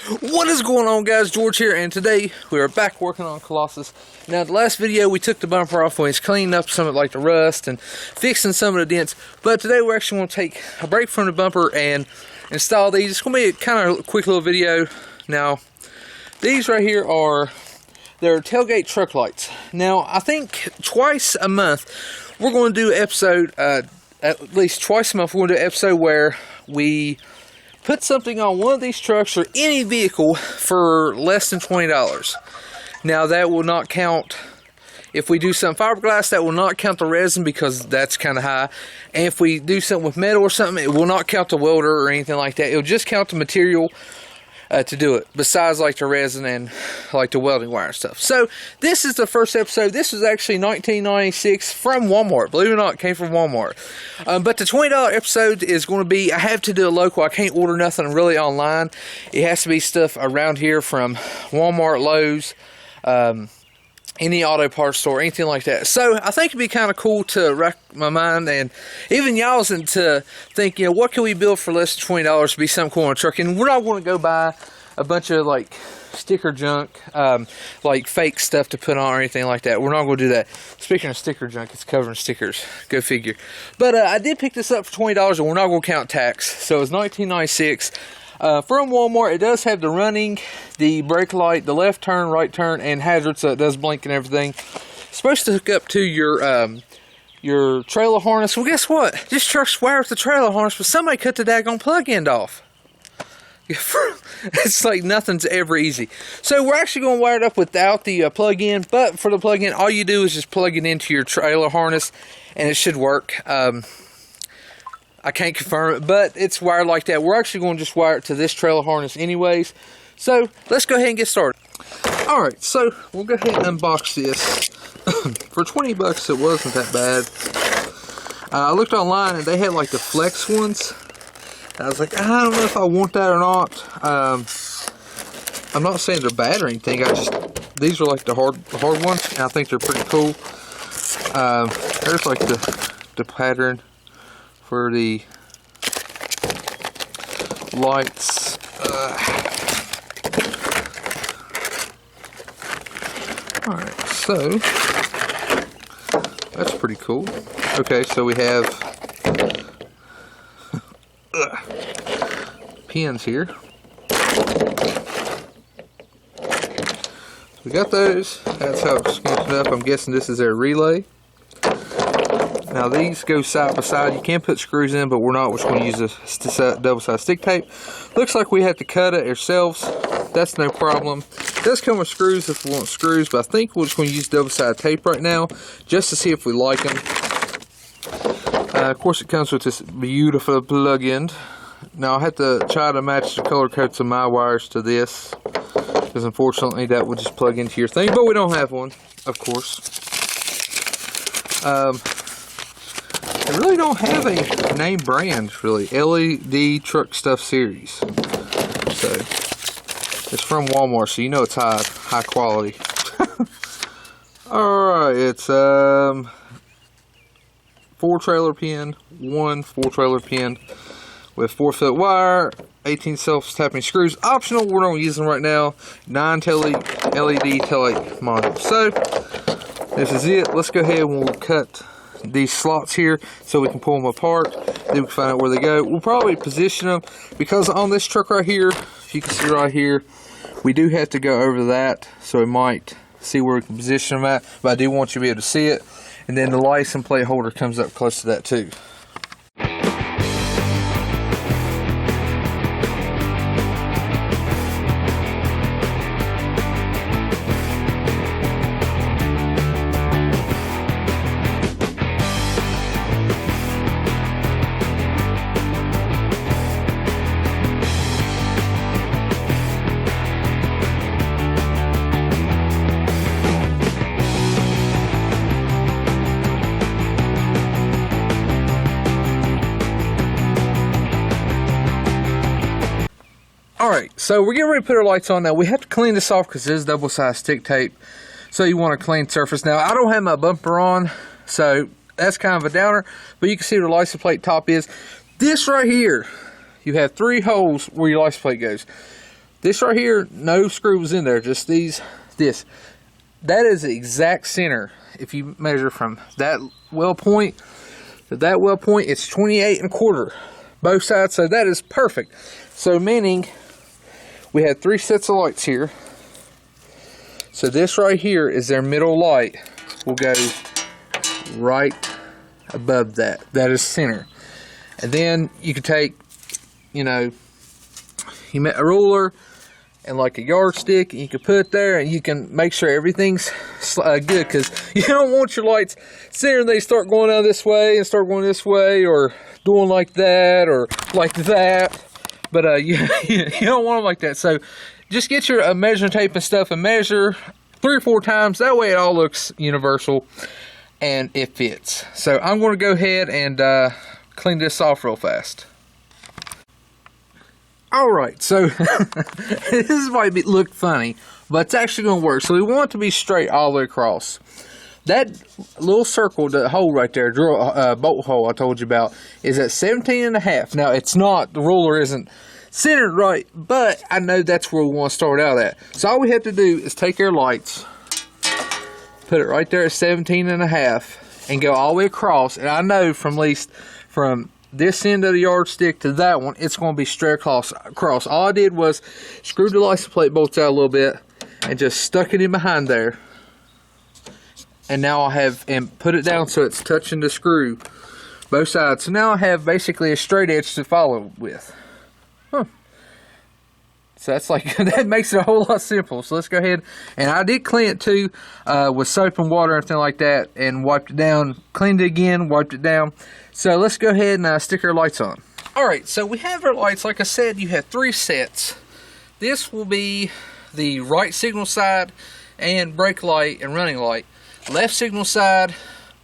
What is going on, guys? George here, and today we are back working on Colossus. Now, the last video we took the bumper off when he's cleaning up some of like the rust and fixing some of the dents, but today we're actually going to take a break from the bumper and install these. It's going to be a kind of quick little video. Now, these right here they're tailgate truck lights. Now, I think twice a month we're going to do an episode, at least twice a month we're going to do an episode where we put something on one of these trucks or any vehicle for less than $20. Now, that will not count. If we do some fiberglass, that will not count the resin because that's kind of high. And if we do something with metal or something, it will not count the welder or anything like that. It will just count the material to do it, besides like the resin and like the welding wire and stuff. So this is the first episode. This was actually 1996 from Walmart. Believe it or not, it came from Walmart. But the $20 episode is going to be, I have to do a local. I can't order nothing really online. It has to be stuff around here from Walmart, Lowe's, any auto parts store, anything like that. So I think it'd be kind of cool to rack my mind, and even y'all's to think, you know, what can we build for less than $20 to be something cool on a truck? And we're not going to go buy a bunch of like sticker junk, like fake stuff to put on or anything like that. We're not going to do that. Speaking of sticker junk, it's covered in stickers. Go figure. But I did pick this up for $20, and we're not going to count tax. So it's 1996. From Walmart. It does have the running, the brake light, the left turn, right turn, and hazards, so it does blink and everything. It's supposed to hook up to your trailer harness. Well, guess what? This truck's wired with the trailer harness, but somebody cut the daggone plug end off. It's like nothing's ever easy. So we're actually going to wire it up without the plug-in, but for the plug-in, all you do is just plug it into your trailer harness, and it should work. I can't confirm it, but it's wired like that. We're actually going to just wire it to this trailer harness anyways. So let's go ahead and get started. Alright, so we'll go ahead and unbox this. For 20 bucks, it wasn't that bad. I looked online and they had like the flex ones. I was like, I don't know if I want that or not. I'm not saying they're bad or anything. These are like the hard ones, and I think they're pretty cool. There's like the pattern for the lights. Alright, so that's pretty cool. Okay, so we have pins here. We got those. That's how it's squinted up. I'm guessing this is their relay. Now these go side by side. You can put screws in, but we're not. We're just going to use a double-sided stick tape. Looks like we have to cut it ourselves. That's no problem. It does come with screws if we want screws, but I think we're just going to use double-sided tape right now, just to see if we like them. Of course, it comes with this beautiful plug-in. Now I have to try to match the color codes of my wires to this, because unfortunately that would just plug into your thing, but we don't have one, of course. They really don't have a name brand, really. LED Truck Stuff Series. So, it's from Walmart, so you know it's high quality. Alright, it's 4 trailer pin, 1 4 trailer pin with 4-foot wire, 18 self-tapping screws. Optional, we're not using them right now. 9 LED taillight modules. So, this is it. Let's go ahead and we'll cut these slots here so we can pull them apart. Then we can find out where they go. We'll probably position them, because on this truck right here, if you can see right here, we do have to go over that, so we might see where we can position them at, but I do want you to be able to see it. And then the license plate holder comes up close to that too. Alright, so we're getting ready to put our lights on now. We have to clean this off because it is double-sided stick tape. So you want a clean surface. Now, I don't have my bumper on, so that's kind of a downer. But you can see where the license plate top is. This right here, you have 3 holes where your license plate goes. This right here, no screw was in there, just this. That is the exact center. If you measure from that well point to that well point, it's 28 1/4 both sides, so that is perfect. So meaning we had 3 sets of lights here. So this right here is their middle light. Will go right above that. That is center. And then you can take, you know, you met a ruler and like a yardstick, and you can put it there, and you can make sure everything's good, because you don't want your lights sitting and they start going out this way and start going this way, or doing like that or like that. But you don't want them like that. So just get your measuring tape and stuff and measure 3 or 4 times. That way it all looks universal and it fits. So I'm going to go ahead and clean this off real fast. Alright, so this might look funny, but it's actually going to work. So we want it to be straight all the way across. That little circle, the hole right there, bolt hole I told you about, is at 17 1/2. Now, it's not, the ruler isn't centered right, but I know that's where we want to start out at. So all we have to do is take our lights, put it right there at 17 1/2, and go all the way across. And I know from this end of the yardstick to that one, it's going to be straight across. All I did was screw the license plate bolts out a little bit and just stuck it in behind there. And now I have, and put it down so it's touching the screw, both sides. So now I have basically a straight edge to follow with. So that's like, that makes it a whole lot simpler. So let's go ahead, and I did clean it too, with soap and water and everything like that, and wiped it down, cleaned it again, wiped it down. So let's go ahead and stick our lights on. Alright, so we have our lights. Like I said, you have 3 sets. This will be the right signal side and brake light and running light. Left signal side,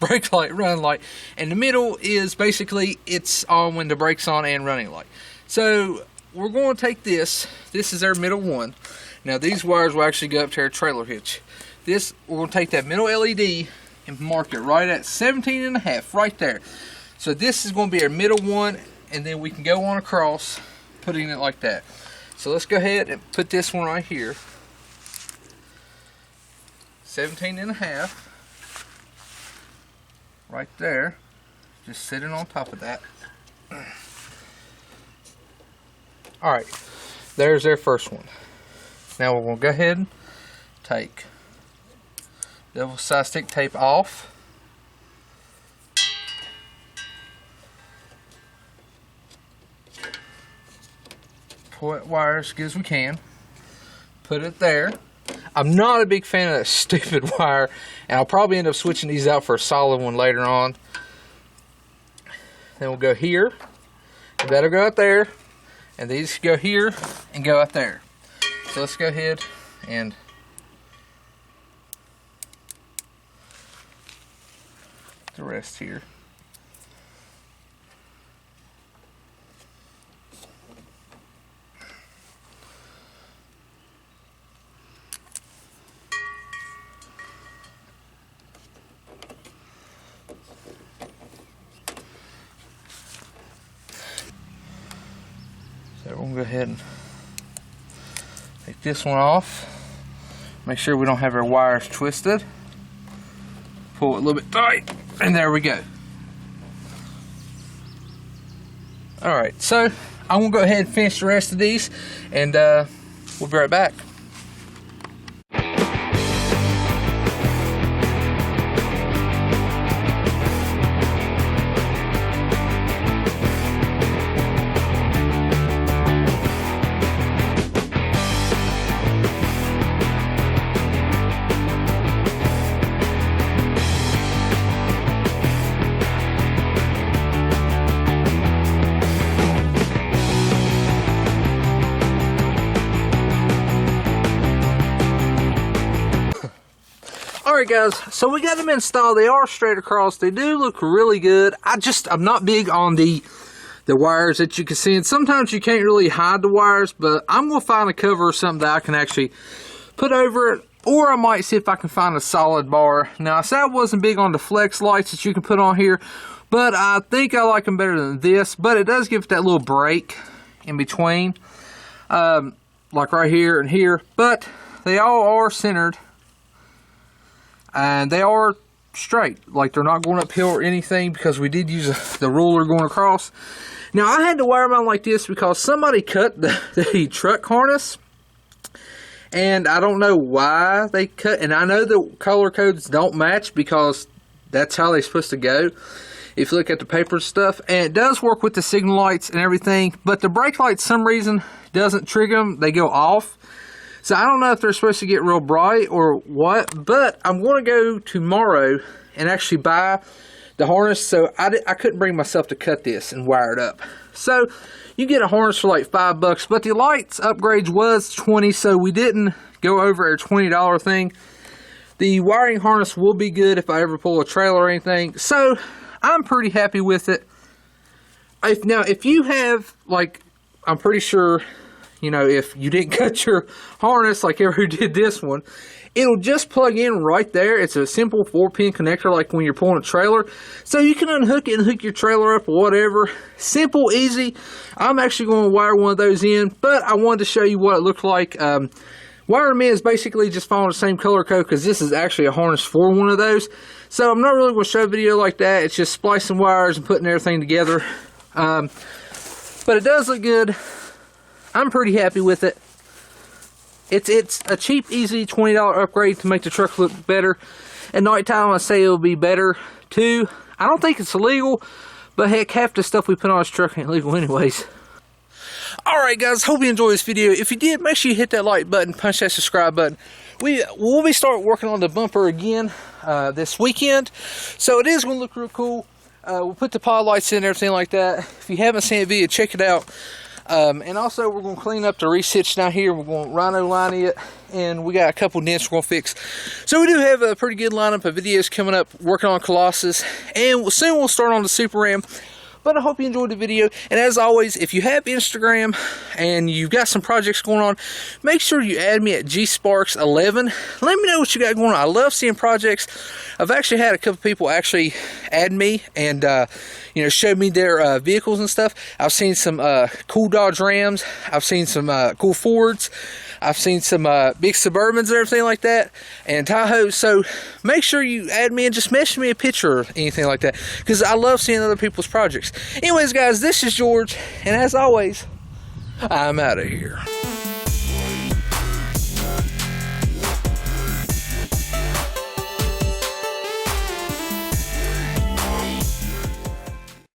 brake light, running light. And the middle is basically, it's on when the brake's on and running light. So we're going to take this. This is our middle one. Now these wires will actually go up to our trailer hitch. We're going to take that middle LED and mark it right at 17 1/2, right there. So this is going to be our middle one, and then we can go on across, putting it like that. So let's go ahead and put this one right here. 17 1/2. Right there. Just sitting on top of that. Alright, there's their first one. Now we're going to go ahead and take double side stick tape off. Pull that wire as good as we can. Put it there. I'm not a big fan of that stupid wire, and I'll probably end up switching these out for a solid one later on. Then we'll go here, and that'll go out there, and these go here and go out there. So let's go ahead and the rest here. So we're going to go ahead and take this one off. Make sure we don't have our wires twisted. Pull it a little bit tight, and there we go. Alright, so I'm going to go ahead and finish the rest of these, and we'll be right back. Alright guys, so we got them installed. They are straight across. They do look really good. I'm not big on the wires that you can see, and sometimes you can't really hide the wires, but I'm going to find a cover or something that I can actually put over it, or I might see if I can find a solid bar. Now I said I wasn't big on the flex lights that you can put on here, but I think I like them better than this, but it does give it that little break in between. like right here and here, but they all are centered and they are straight, like they're not going uphill or anything, because we did use the ruler going across. Now I had to wire mine like this because somebody cut the truck harness, and I don't know why they cut, and I know the color codes don't match because that's how they're supposed to go if you look at the paper stuff. And it does work with the signal lights and everything, but the brake lights, some reason, doesn't trigger them. They go off. So I don't know if they're supposed to get real bright or what, but I'm going to go tomorrow and actually buy the harness. So I couldn't bring myself to cut this and wire it up. So you get a harness for like $5, but the lights upgrades was $20, so we didn't go over a $20 thing. The wiring harness will be good if I ever pull a trailer or anything, so I'm pretty happy with it. Now, if you have, like, I'm pretty sure, you know, if you didn't cut your harness like who did this one, it'll just plug in right there. It's a simple 4-pin connector like when you're pulling a trailer. So you can unhook it and hook your trailer up or whatever. Simple, easy. I'm actually going to wire one of those in, but I wanted to show you what it looked like. Wiring them in is basically just following the same color code, because this is actually a harness for one of those. So I'm not really going to show a video like that. It's just splicing wires and putting everything together. But it does look good. I'm pretty happy with it. It's a cheap, easy $20 upgrade to make the truck look better. At nighttime, I say it'll be better too. I don't think it's illegal, but heck, half the stuff we put on this truck ain't legal anyways. Alright guys, hope you enjoyed this video. If you did, make sure you hit that like button, punch that subscribe button. We'll be starting working on the bumper again this weekend, so it is going to look real cool. We'll put the pod lights in and everything like that. If you haven't seen the video, check it out. And also, we're going to clean up the resitch down here. We're going to rhino line it, and we got a couple dents we're going to fix. So we do have a pretty good lineup of videos coming up, working on Colossus, and soon we'll start on the Super Ram. But I hope you enjoyed the video, and as always, if you have Instagram and you've got some projects going on, make sure you add me at gsparks11. Let me know what you got going on. I love seeing projects. I've actually had a couple people actually add me and you know, show me their vehicles and stuff. I've seen some cool Dodge Rams. I've seen some cool Fords. I've seen some big Suburbans and everything like that, and Tahoes. So make sure you add me and just message me a picture or anything like that, because I love seeing other people's projects. Anyways guys, this is George, and as always, I'm out of here.